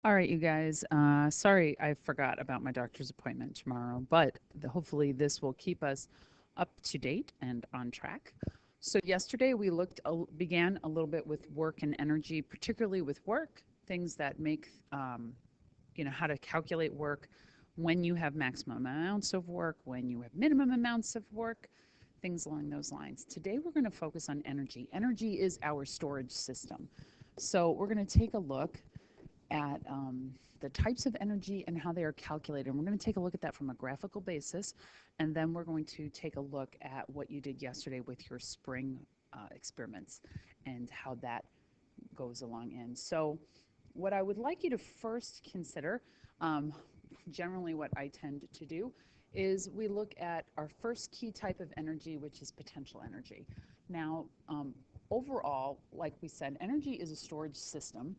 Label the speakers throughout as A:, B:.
A: All right, you guys. Sorry, I forgot about my doctor's appointment tomorrow, but hopefully this will keep us up to date and on track. So yesterday we began a little bit with work and energy, particularly with work, things that make, how to calculate work, when you have maximum amounts of work, when you have minimum amounts of work, things along those lines. Today we're going to focus on energy. Energy is our storage system. So we're going to take a look at the types of energy and how they are calculated. And we're going to take a look at that from a graphical basis. And then we're going to take a look at what you did yesterday with your spring experiments and how that goes along in. So, what I would like you to first consider, um, generally, what I tend to do is we look at our first key type of energy, which is potential energy. Now, overall, like we said, energy is a storage system.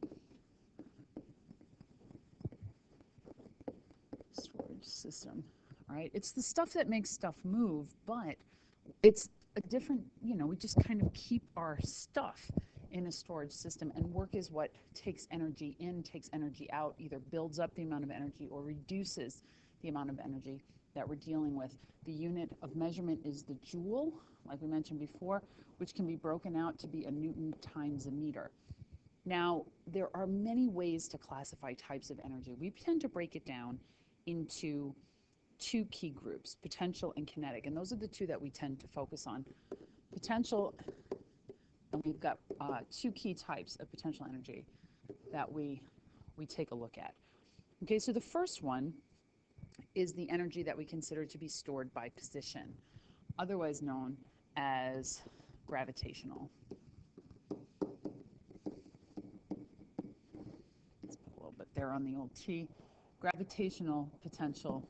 A: Storage system, right? It's the stuff that makes stuff move, but it's a different, we just kind of keep our stuff in a storage system, and work is what takes energy in, takes energy out, either builds up the amount of energy or reduces the amount of energy that we're dealing with. The unit of measurement is the joule, like we mentioned before, which can be broken out to be a Newton times a meter. Now, there are many ways to classify types of energy. We tend to break it down into two key groups, potential and kinetic. And those are the two that we tend to focus on. Potential, and we've got two key types of potential energy that we take a look at. Okay, so the first one is the energy that we consider to be stored by position, otherwise known as gravitational. Let's put a little bit there on the old T. Gravitational potential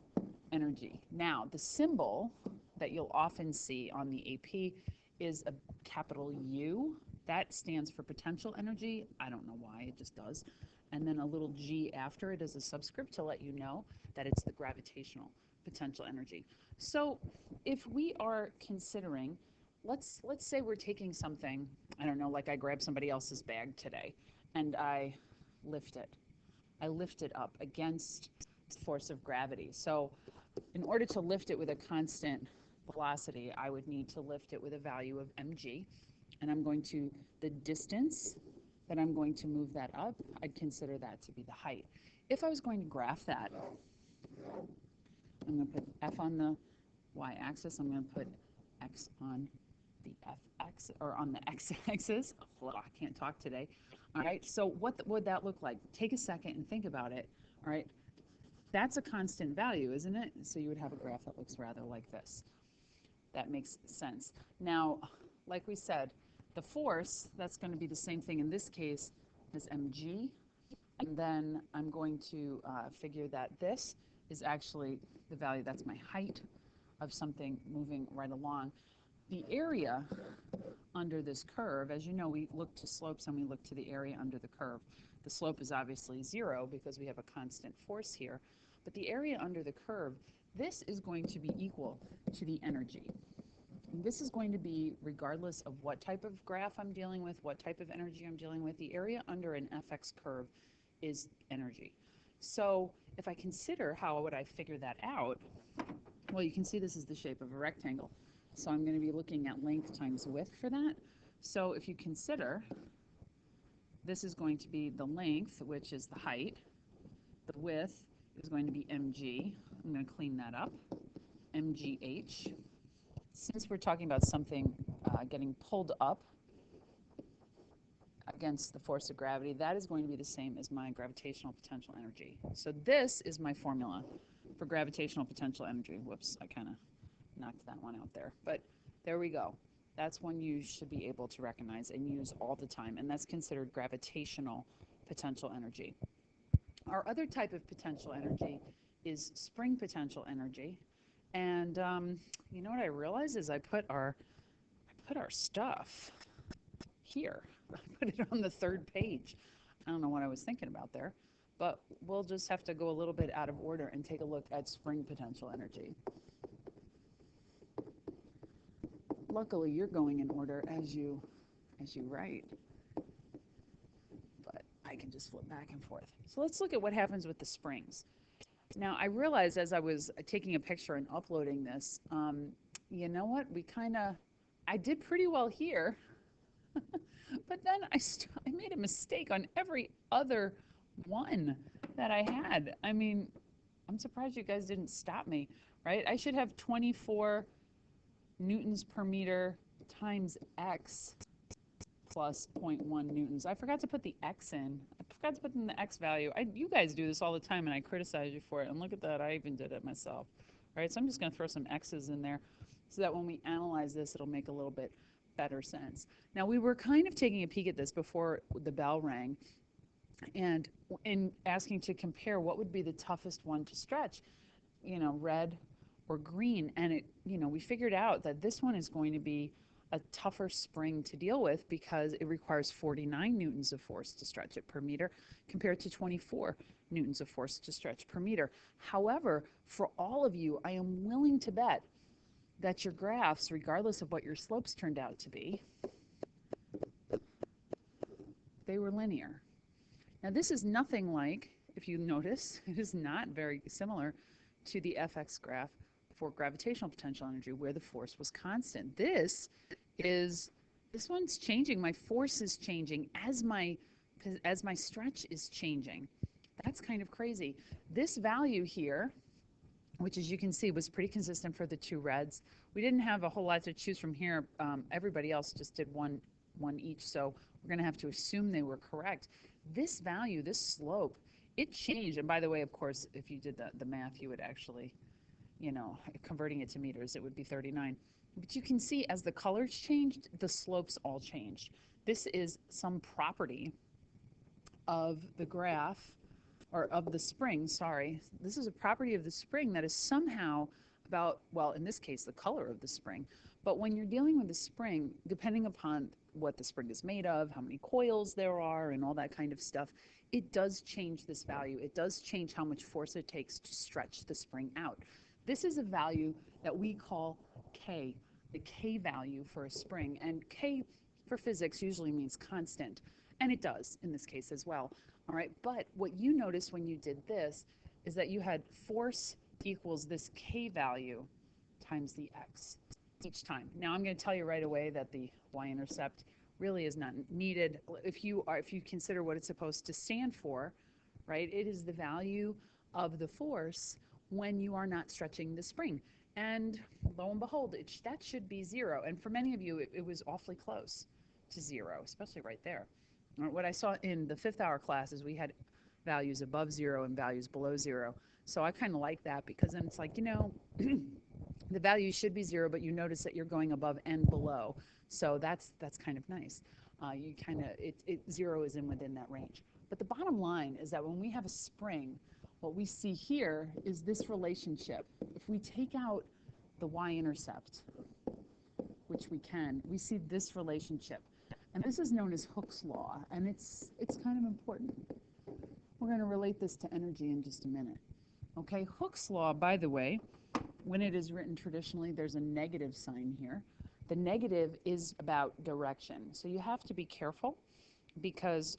A: energy. Now, the symbol that you'll often see on the AP is a capital U. That stands for potential energy. I don't know why, it just does. And then a little g after it as a subscript to let you know that it's the gravitational potential energy. So if we are considering, let's say we're taking something, I don't know, like I grab somebody else's bag today and lift it. I lift it up against the force of gravity. So in order to lift it with a constant velocity, I would need to lift it with a value of mg. And the distance that I'm going to move that up, I'd consider that to be the height. If I was going to graph that, I'm going to put F on the y-axis. I'm going to put x on the f-axis, or on the x-axis. I can't talk today. All right, so what would that look like? Take a second and think about it. All right, that's a constant value, isn't it? So you would have a graph that looks rather like this. That makes sense. Now, like we said, the force, that's going to be the same thing in this case as mg. And then I'm going to figure that this is actually the value, that's my height of something moving right along. The area under this curve, as you know, we look to slopes and we look to the area under the curve. The slope is obviously 0 because we have a constant force here. But the area under the curve, this is going to be equal to the energy. And this is going to be, regardless of what type of graph I'm dealing with, what type of energy I'm dealing with, the area under an fx curve is energy. So if I consider how would I figure that out, well, you can see this is the shape of a rectangle. So I'm going to be looking at length times width for that. So if you consider, this is going to be the length, which is the height. The width is going to be mg. I'm going to clean that up, mgh. Since we're talking about something getting pulled up against the force of gravity, that is going to be the same as my gravitational potential energy. So this is my formula for gravitational potential energy. Whoops, I kind of knocked that one out there. But there we go. That's one you should be able to recognize and use all the time, and that's considered gravitational potential energy. Our other type of potential energy is spring potential energy. And you know what I realized is I put our stuff here. I put it on the third page. I don't know what I was thinking about there, but we'll just have to go a little bit out of order and take a look at spring potential energy. Luckily, you're going in order as you write, but I I can just flip back and forth. So let's look at what happens with the springs. Now, I realized as I was taking a picture and uploading this, you know what? I did pretty well here, but then I made a mistake on every other one that I had. I mean, I'm surprised you guys didn't stop me, right? I should have 24 newtons per meter times x plus 0.1 newtons. I forgot to put the x in. I forgot to put in the x value. You guys do this all the time, and I criticize you for it. And look at that, I even did it myself. All right, so I'm just going to throw some x's in there so that when we analyze this, it'll make a little bit better sense. Now, we were kind of taking a peek at this before the bell rang, and in asking to compare what would be the toughest one to stretch, red or green. And we figured out that this one is going to be a tougher spring to deal with because it requires 49 newtons of force to stretch it per meter compared to 24 newtons of force to stretch per meter. However, for all of you, I am willing to bet that your graphs, regardless of what your slopes turned out to be, they were linear. Now this is nothing like, if you notice, it is not very similar to the FX graph for gravitational potential energy where the force was constant. This one's changing. My force is changing as my stretch is changing. That's kind of crazy. This value here, which as you can see was pretty consistent for the two reds. We didn't have a whole lot to choose from here. Everybody else just did one each, so we're going to have to assume they were correct. This value, this slope, it changed. And by the way, of course, if you did the math, you would actually, converting it to meters, it would be 39. But you can see as the colors changed, the slopes all changed. This is some property of the graph, or of the spring, sorry. This is a property of the spring that is somehow about, well, in this case, the color of the spring. But when you're dealing with the spring, depending upon what the spring is made of, how many coils there are, and all that kind of stuff, it does change this value. It does change how much force it takes to stretch the spring out. This is a value that we call K, the K value for a spring. And K for physics usually means constant, and it does in this case as well. All right, but what you noticed when you did this is that you had force equals this K value times the X each time. Now I'm going to tell you right away that the y-intercept really is not needed. If you consider what it's supposed to stand for, right, it is the value of the force when you are not stretching the spring. And lo and behold, that should be 0. And for many of you, it was awfully close to 0, especially right there. What I saw in the 5th hour class is we had values above 0 and values below 0. So I kind of like that because then it's like, the value should be 0, but you notice that you're going above and below. So that's kind of nice. 0 is within that range. But the bottom line is that when we have a spring, what we see here is this relationship. If we take out the y-intercept, which we can, we see this relationship. And this is known as Hooke's law, and it's kind of important. We're going to relate this to energy in just a minute. Okay, Hooke's law, by the way, when it is written traditionally, there's a negative sign here. The negative is about direction. So you have to be careful because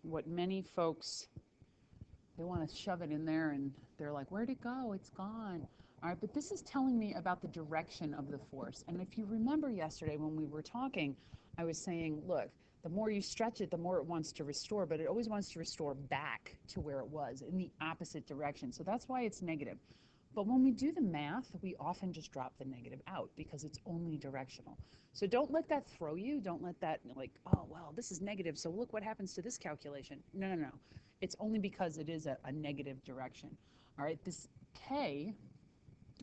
A: what many folks, they want to shove it in there and they're like, where'd it go? It's gone. All right, but this is telling me about the direction of the force. And if you remember yesterday when we were talking, I was saying, look, the more you stretch it, the more it wants to restore, but it always wants to restore back to where it was in the opposite direction. So that's why it's negative. But when we do the math, we often just drop the negative out because it's only directional. So don't let that throw you. Don't let that like, oh, well, this is negative, so look what happens to this calculation. No, no, no. It's only because it is a negative direction. All right, this K,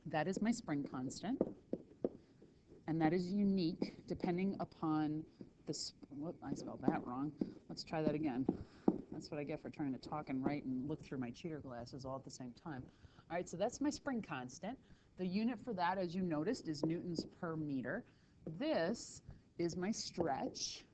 A: that is my spring constant, and that is unique depending upon the, whoop, I spelled that wrong. Let's try that again. That's what I get for trying to talk and write and look through my cheater glasses all at the same time. All right, so that's my spring constant. The unit for that, as you noticed, is newtons per meter. This is my stretch,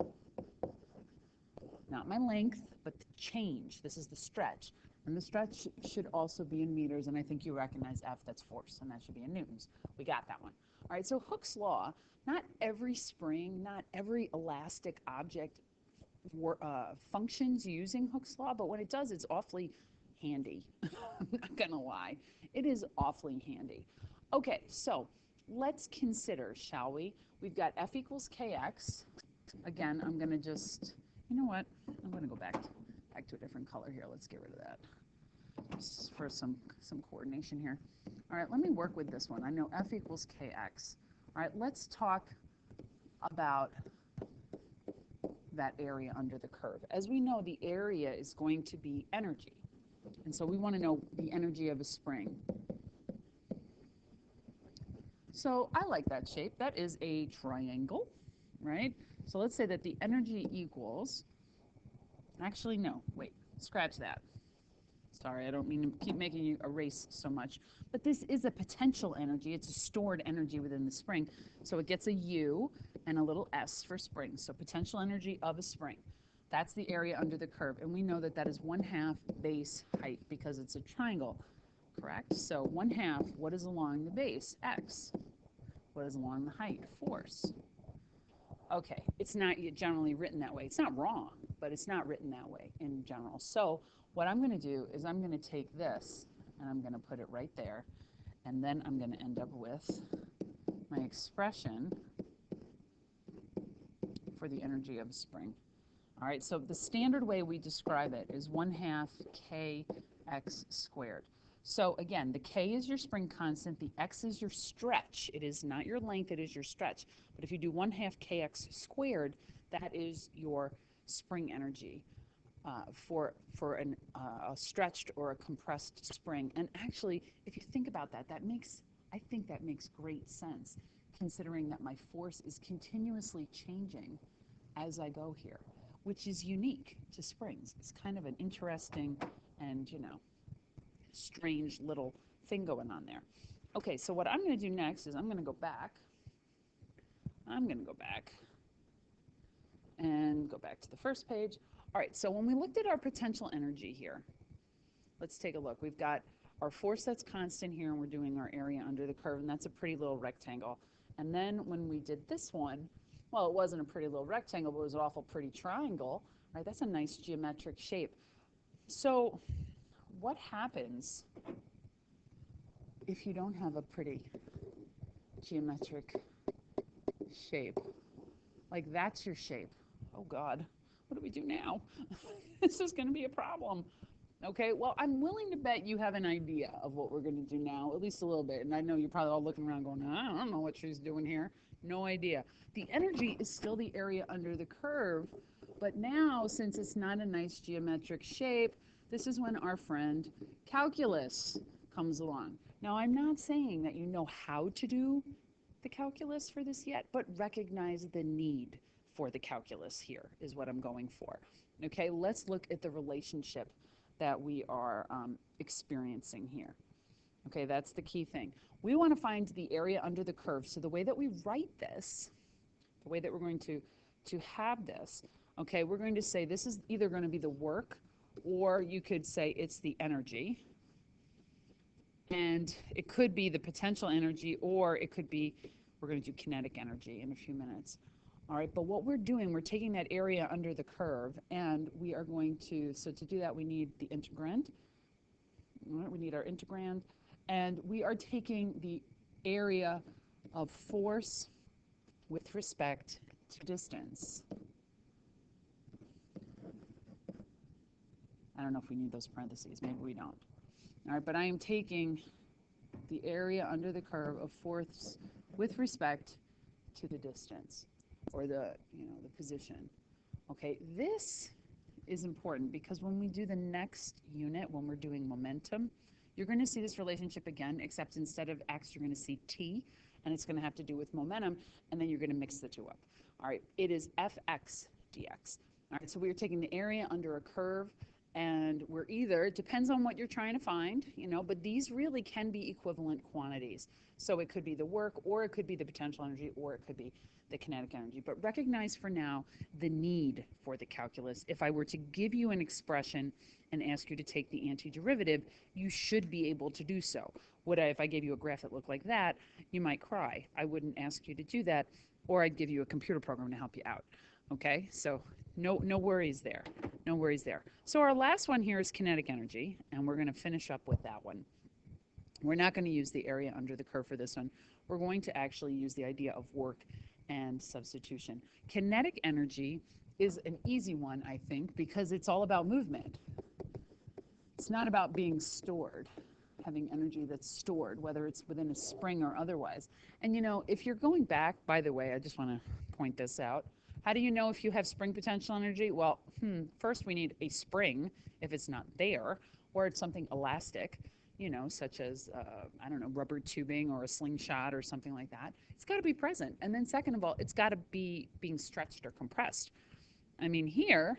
A: not my length, but the change. This is the stretch. And the stretch should also be in meters, and I think you recognize F, that's force, and that should be in newtons. We got that one. All right, so Hooke's law, not every spring, not every elastic object functions using Hooke's law, but when it does, it's awfully handy. I'm not gonna lie, it is awfully handy. Okay, so let's consider, shall we? We've got F equals kx. Again, I'm gonna just, you know what? I'm gonna go back to a different color here. Let's get rid of that just for some coordination here. All right, let me work with this one. I know F equals kx. All right, let's talk about that area under the curve. As we know, the area is going to be energy. And so we want to know the energy of a spring. So I like that shape. That is a triangle, right? So let's say that the energy equals, actually, no, wait, scratch that. Sorry, I don't mean to keep making you erase so much. But this is a potential energy. It's a stored energy within the spring. So it gets a U and a little S for spring. So potential energy of a spring. That's the area under the curve. And we know that that is 1/2 base height because it's a triangle, correct? So 1/2, what is along the base? X. What is along the height? Force. Okay, it's not generally written that way. It's not wrong, but it's not written that way in general. So what I'm going to do is I'm going to take this and I'm going to put it right there. And then I'm going to end up with my expression for the energy of a spring. All right, so the standard way we describe it is 1/2 kx squared. So again, the k is your spring constant, the x is your stretch. It is not your length, it is your stretch. But if you do 1/2 kx squared, that is your spring energy for a stretched or a compressed spring. And actually, if you think about that, I think that makes great sense, considering that my force is continuously changing as I go here, which is unique to springs. It's kind of an interesting and, strange little thing going on there. Okay, so what I'm going to do next is I'm going to go back. And go back to the first page. All right, so when we looked at our potential energy here, let's take a look. We've got our force that's constant here, and we're doing our area under the curve, and that's a pretty little rectangle. And then when we did this one, well, it wasn't a pretty little rectangle, but it was an awful pretty triangle, right? That's a nice geometric shape. So what happens if you don't have a pretty geometric shape? Like, that's your shape. Oh God, what do we do now? This is going to be a problem. Okay, well, I'm willing to bet you have an idea of what we're going to do now, at least a little bit. And I know you're probably all looking around going, I don't know what she's doing here. No idea. The energy is still the area under the curve, but now, since it's not a nice geometric shape, this is when our friend calculus comes along. Now, I'm not saying that you know how to do the calculus for this yet, but recognize the need for the calculus here is what I'm going for. Okay, let's look at the relationship that we are experiencing here. Okay, that's the key thing. We want to find the area under the curve. So the way that we write this, the way that we're going to have this, okay, we're going to say this is either going to be the work, or you could say it's the energy. And it could be the potential energy, or it could be, we're going to do kinetic energy in a few minutes. All right, but what we're doing, we're taking that area under the curve, and we are going to, so to do that, we need the integrand. All right, we need our integrand, and we are taking the area of force with respect to distance. I don't know if we need those parentheses, maybe we don't. All right, but I am taking the area under the curve of force with respect to the distance, or the position. Okay, this is important because when we do the next unit, when we're doing momentum, you're going to see this relationship again, except instead of x, you're going to see t, and it's going to have to do with momentum, and then you're going to mix the two up. All right, it is fx dx. All right, so we are taking the area under a curve, and we're either, it depends on what you're trying to find, but these really can be equivalent quantities. So it could be the work, or it could be the potential energy, or it could be the kinetic energy. But recognize for now the need for the calculus. If I were to give you an expression and ask you to take the antiderivative, you should be able to do so. If I gave you a graph that looked like that, you might cry. I wouldn't ask you to do that, or I'd give you a computer program to help you out. Okay, so no worries there. No worries there. So our last one here is kinetic energy, and we're going to finish up with that one. We're not going to use the area under the curve for this one. We're going to actually use the idea of work and substitution. Kinetic energy is an easy one, I think, because it's all about movement. It's not about being stored, having energy that's stored, whether it's within a spring or otherwise. And you know, if you're going back, by the way, I just want to point this out. How do you know if you have spring potential energy? Well, first we need a spring if it's not there, or it's something elastic, you know, such as, I don't know, rubber tubing or a slingshot or something like that. It's got to be present. And then second of all, it's got to be being stretched or compressed. I mean, here,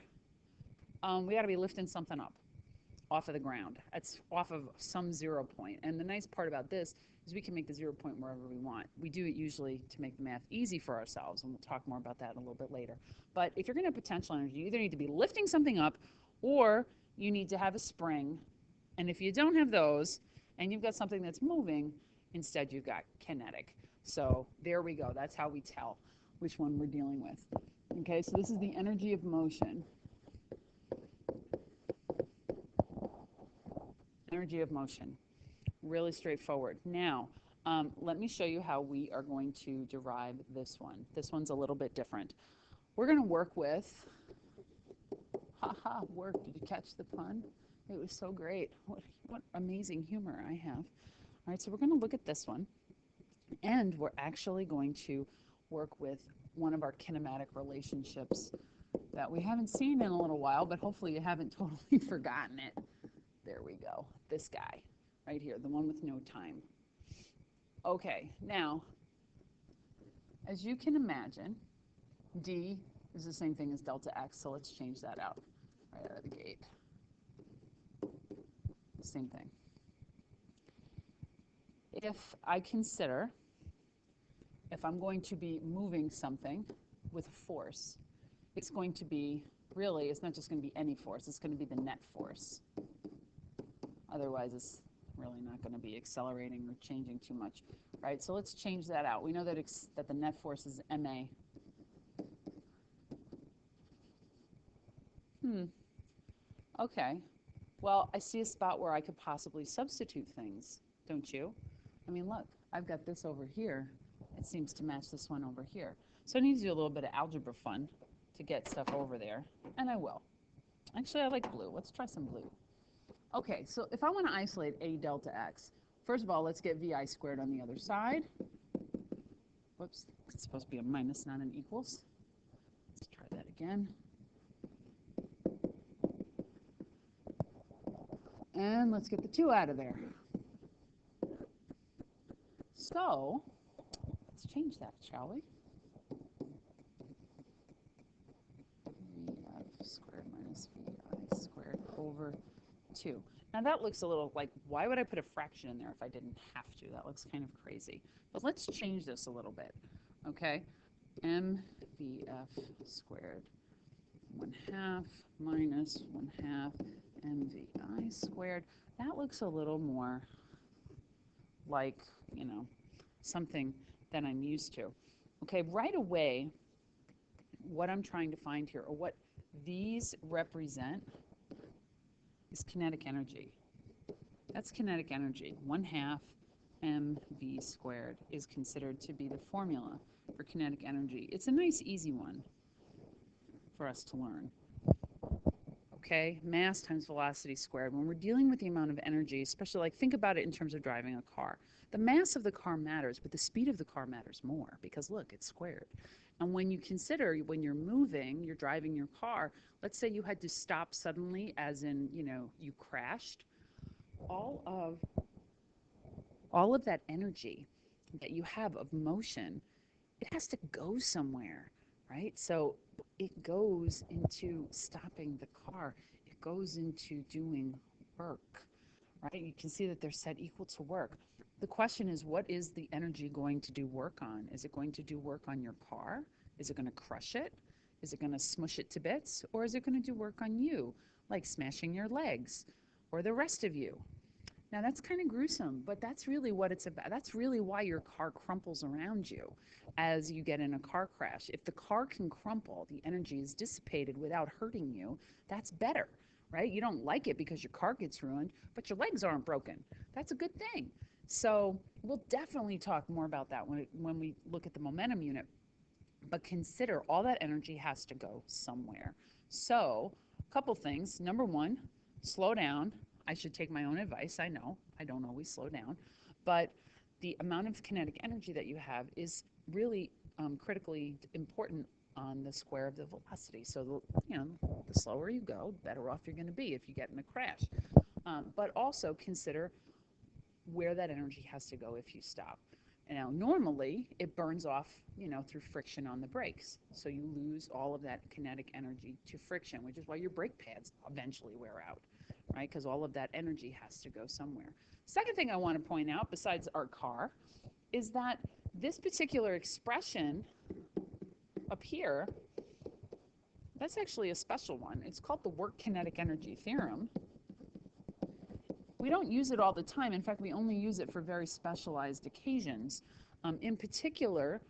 A: we got to be lifting something up off of the ground. It's off of some 0 point. And the nice part about this is we can make the 0 point wherever we want. We do it usually to make the math easy for ourselves, and we'll talk more about that a little bit later. But if you're going to have potential energy, you either need to be lifting something up or you need to have a spring. And if you don't have those and you've got something that's moving, instead you've got kinetic. So there we go. That's how we tell which one we're dealing with. Okay, so this is the energy of motion. Energy of motion. Really straightforward. Now, let me show you how we are going to derive this one. This one's a little bit different. We're going to work with, work. Did you catch the pun? It was so great. What amazing humor I have. All right, so we're going to look at this one, and we're actually going to work with one of our kinematic relationships that we haven't seen in a little while, but hopefully you haven't totally forgotten it. There we go. This guy right here, the one with no time. Okay, now, as you can imagine, D is the same thing as delta x, so let's change that out right out of the gate. Same thing. If I consider, if I'm going to be moving something with a force, it's going to be, really, it's not just going to be any force, it's going to be the net force. Otherwise, it's really not going to be accelerating or changing too much, right? So let's change that out. We know that, that the net force is ma. Okay. Well, I see a spot where I could possibly substitute things, don't you? I mean, look, I've got this over here. It seems to match this one over here. So I need to do a little bit of algebra fun to get stuff over there, and I will. Actually, I like blue. Let's try some blue. Okay, so if I want to isolate a delta x, first of all, let's get vi squared on the other side. Whoops, it's supposed to be a minus, not an equals. Let's try that again. And let's get the 2 out of there. So let's change that, shall we? VF squared minus VI squared over 2. Now that looks a little like, why would I put a fraction in there if I didn't have to? That looks kind of crazy. But let's change this a little bit, okay? MVF squared 1/2 minus 1/2 MVI squared. That looks a little more like, you know, something that I'm used to. Okay, right away, what I'm trying to find here, or what these represent, is kinetic energy. That's kinetic energy. 1/2 mv squared is considered to be the formula for kinetic energy. It's a nice, easy one for us to learn. Okay, mass times velocity squared. When we're dealing with the amount of energy, especially like think about it in terms of driving a car. The mass of the car matters, but the speed of the car matters more because look, it's squared. And when you consider when you're moving, you're driving your car, let's say you had to stop suddenly, as in, you know, you crashed, all of that energy that you have of motion, it has to go somewhere, right? So it goes into stopping the car. It goes into doing work, right? You can see that they're set equal to work. The question is, what is the energy going to do work on? Is it going to do work on your car? Is it going to crush it? Is it going to smush it to bits? Or is it going to do work on you, like smashing your legs or the rest of you? Now that's kind of gruesome, but that's really what it's about. That's really why your car crumples around you as you get in a car crash. If the car can crumple, the energy is dissipated without hurting you, that's better, right? You don't like it because your car gets ruined, but your legs aren't broken. That's a good thing. So we'll definitely talk more about that when we look at the momentum unit. But consider all that energy has to go somewhere. So, a couple things. Number one, slow down. I should take my own advice. I know I don't always slow down, but the amount of kinetic energy that you have is really critically important on the square of the velocity. So, the slower you go, the better off you're going to be if you get in a crash. But also consider where that energy has to go if you stop. Now, normally it burns off, through friction on the brakes. So you lose all of that kinetic energy to friction, which is why your brake pads eventually wear out, right? Because all of that energy has to go somewhere. Second thing I want to point out, besides our car, is that this particular expression up here, that's actually a special one. It's called the work kinetic energy theorem. We don't use it all the time. In fact, we only use it for very specialized occasions. In particular,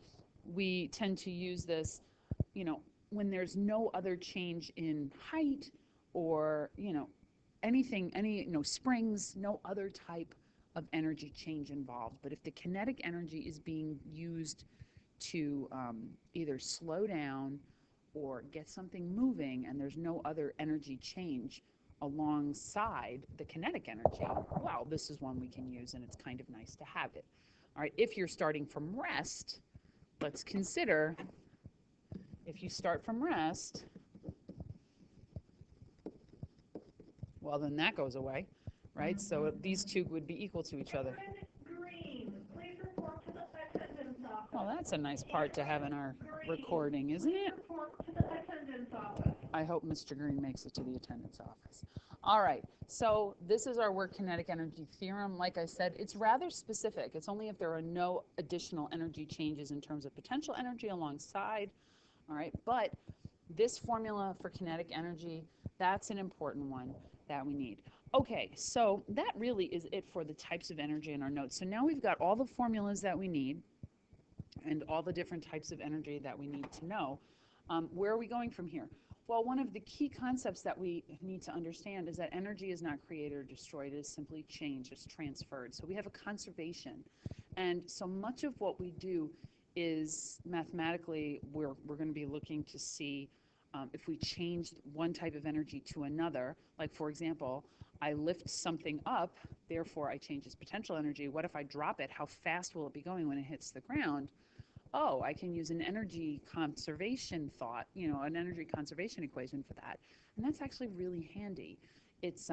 A: we tend to use this, when there's no other change in height or, anything, springs, no other type of energy change involved. But if the kinetic energy is being used to either slow down or get something moving and there's no other energy change alongside the kinetic energy, wow, this is one we can use and it's kind of nice to have it. All right, if you're starting from rest, let's consider if you start from rest, well, then that goes away, right? So these two would be equal to each other. Well, that's a nice part to have in our recording, isn't it? I hope Mr. Green makes it to the attendance office. All right, so this is our work kinetic energy theorem. Like I said, it's rather specific. It's only if there are no additional energy changes in terms of potential energy alongside. All right, but this formula for kinetic energy, that's an important one that we need. Okay, so that really is it for the types of energy in our notes. So now we've got all the formulas that we need and all the different types of energy that we need to know. Where are we going from here? Well, one of the key concepts that we need to understand is that energy is not created or destroyed. It is simply changed, it's transferred. So we have a conservation. And so much of what we do is mathematically, we're going to be looking to see if we change one type of energy to another. Like, for example, I lift something up, therefore I change its potential energy. What if I drop it? How fast will it be going when it hits the ground? Oh, I can use an energy conservation thought, an energy conservation equation for that. And that's actually really handy. It's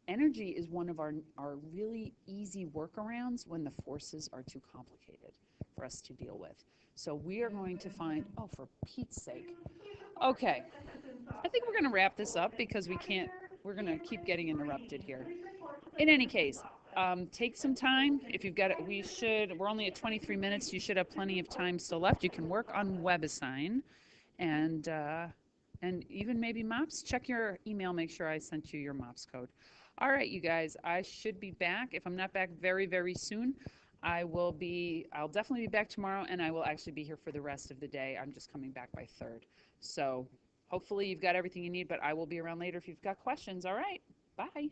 A: energy is one of our really easy workarounds when the forces are too complicated for us to deal with. So we are going to find, oh, for Pete's sake. Okay, I think we're going to wrap this up because we're going to keep getting interrupted here. In any case, take some time. If you've got it, we're only at 23 minutes. You should have plenty of time still left. You can work on WebAssign and even maybe MOPS. Check your email, make sure I sent you your MOPS code. All right, you guys, I should be back. If I'm not back very, very soon, I'll definitely be back tomorrow, and I will actually be here for the rest of the day. I'm just coming back by 3rd. So hopefully you've got everything you need, but I will be around later if you've got questions. All right, bye.